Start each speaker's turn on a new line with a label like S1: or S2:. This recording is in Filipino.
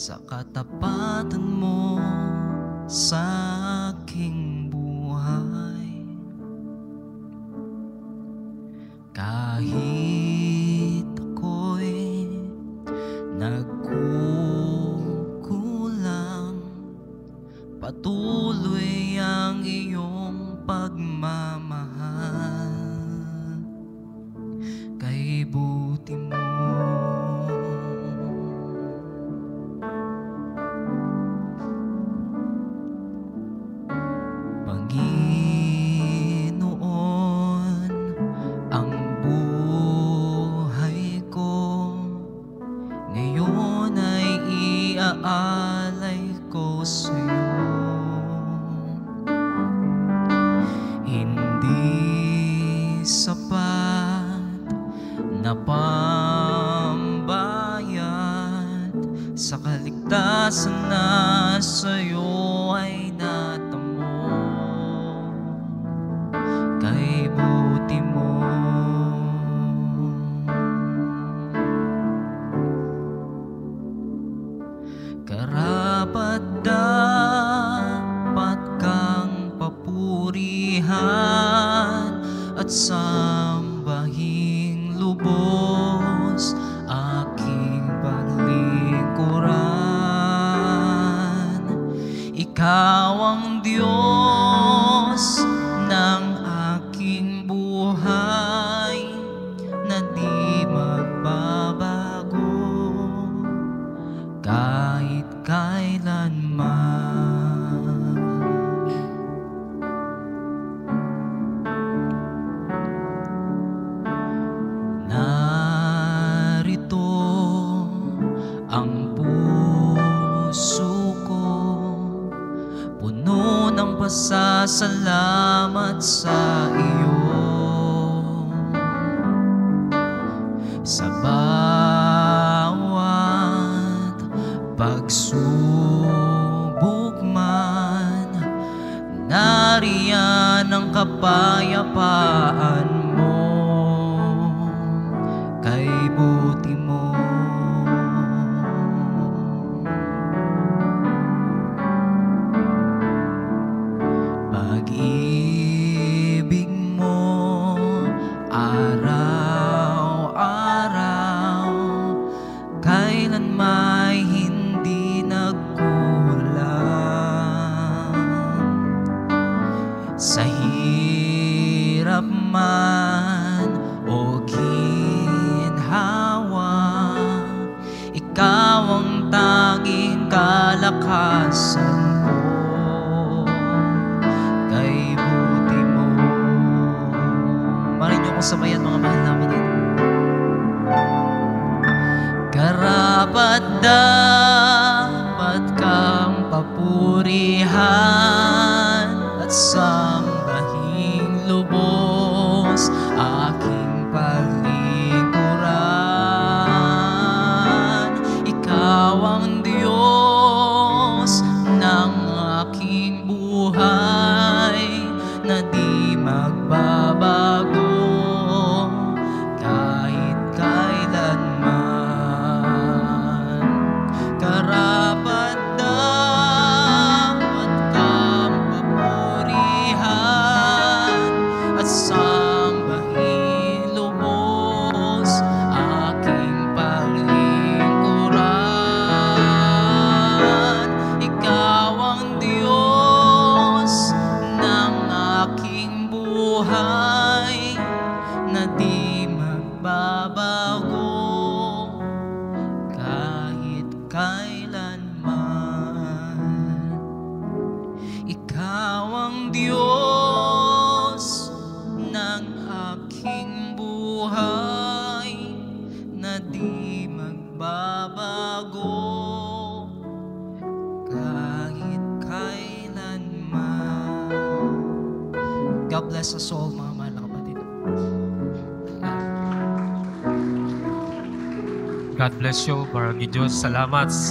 S1: sa katapatan mo sa aking buhay. Kahit ako'y nagkukulang, patuloy ang iyong pagmamahal. Kay buti mo, Panginoon, ang buhay ko ngayon ay iaalay ko sa'yo. Hindi sapat na pambayad sa kaligtasan na sa'yo ay natamo. Kay buti mo, karapat-dapat kang papurihan at sambahing lubos aking paglingkuran. Ikaw ang Diyos ng aking buhay na di magbabago kahit kailanman. Narito ang puso ko, puno ng pasasalamat sa iyo. Sa bawat pagsubok man, nariyan ang kapayapaan mo. Kay buti mo, pag-ibig mo araw-araw, kailan may hindi nagkulang. Sa hirap man o ginhawa, ikaw ang tanging kalakasan ko. Kay buti mo, marin niyo kung sabayan mga mahal namin dito. Karapat-dapat kang papurihan at sambahing lubos aking paglingkuran. Ikaw ang Diyos ng aking buhay na di magbabago kahit kailanman. Karapat-dapat kang papurihan at sambahing lubos aking paglingkuran. Ikaw ang Diyos ng aking buhay na di magbabago kahit kailanman. Ikaw ang Diyos ng aking buhay na di magbabago kahit kailanman. God bless us all, mga mahal na kapatid.
S2: God bless you, Maraming Diyos. Salamat sa